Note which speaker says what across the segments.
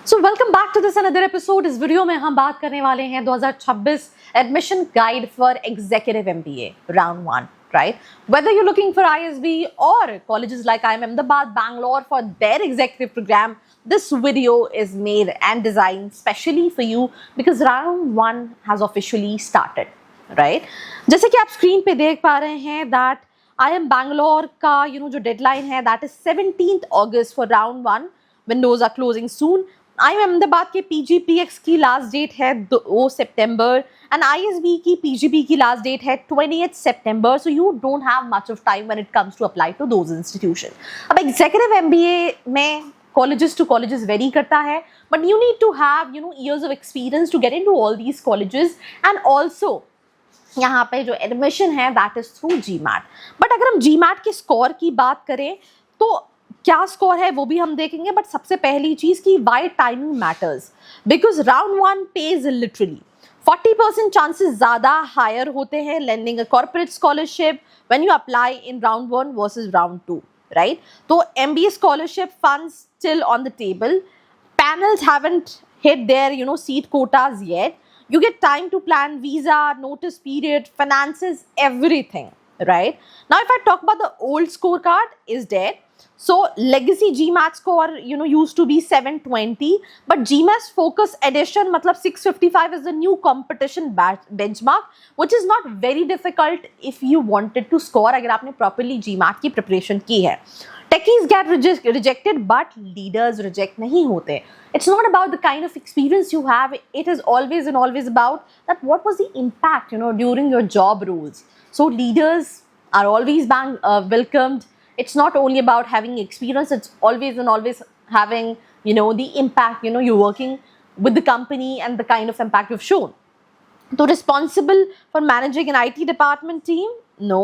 Speaker 1: So welcome back to this another episode. इस video में हम बात करने वाले हैं 2026 admission guide for executive MBA round 1, right? Whether you're looking for ISB or colleges like IIM Ahmedabad, Bangalore for their executive program, this video is made and designed specially for you because round 1 has officially started, right? जैसे कि आप screen पे देख पा रहे हैं that IIM Bangalore का जो डेडलाइन है that is 17th August for round 1. Windows are closing soon. IIM Ahmedabad के PGPX की लास्ट डेट है 2 सितंबर एंड ISB की PGP की लास्ट डेट है 20th सितंबर. So you don't have much of time when it comes to apply to those institution. अब executive MBA में colleges to colleges वेरी करता है, but you need to have years of experience to get into all these colleges. and also यहाँ पे जो admission है that is through GMAT. But अगर हम GMAT के स्कोर की बात करें तो क्या स्कोर है वो भी हम देखेंगे. बट सबसे पहली चीज की why timing matters, because round 1 pays literally 40% chances ज्यादा हायर होते हैं landing a corporate scholarship when you apply in round 1 versus round 2, right? तो MBA scholarship funds still on the table. Panels haven't hit their seat quotas yet. You get time to plan visa, notice period, finances, everything, right? Now, if I talk about the old scorecard, is dead. So legacy GMAT score used to be 720, but GMAT focus edition matlab 655 is the new competition benchmark, which is not very difficult if you wanted to score agar aapne properly GMAT की preparation की है. Techies get rejected, but leaders reject nahi hote. It's not about the kind of experience you have. It is always and always about that what was the impact during your job roles. So leaders are always welcomed. It's not only about having experience, it's always and always having the impact you're working with the company and the kind of impact you've shown. So responsible for managing an IT department team? No.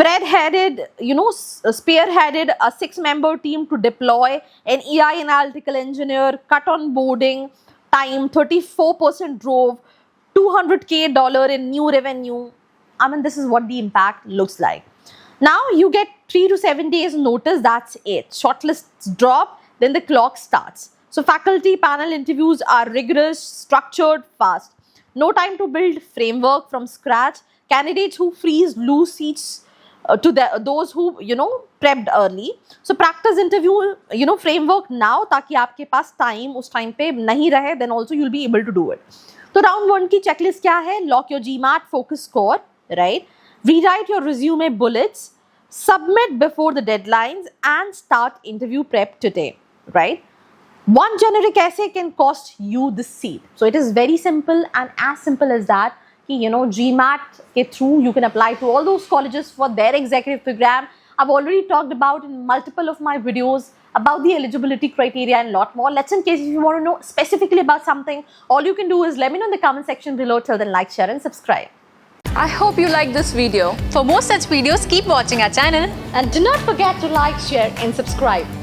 Speaker 1: Spearheaded a 6-member team to deploy an AI analytical engineer, cut onboarding time, 34% drove $200K in new revenue. I mean, this is what the impact looks like. Now you get 3 to 7 days notice, that's it. Shortlists drop, then the clock starts. So faculty panel interviews are rigorous, structured, fast. No time to build framework from scratch. Candidates who freeze lose seats to those who prepped early. So practice interview framework now ताकि आपके पास time उस time पे नहीं रहे, then also you'll be able to do it. तो round 1 की checklist क्या है? Lock your GMAT focus score, right? Rewrite your resume bullets, submit before the deadlines, and start interview prep today, right? One generic essay can cost you the seat. So it is very simple, and as simple as that, GMAT ke through you can apply to all those colleges for their executive program. I've already talked about in multiple of my videos about the eligibility criteria and lot more. Let's in case if you want to know specifically about something, all you can do is let me know in the comment section below. Till then, like, share, and subscribe.
Speaker 2: I hope you liked this video. For more such videos, keep watching our channel.
Speaker 1: And do not forget to like, share, and subscribe.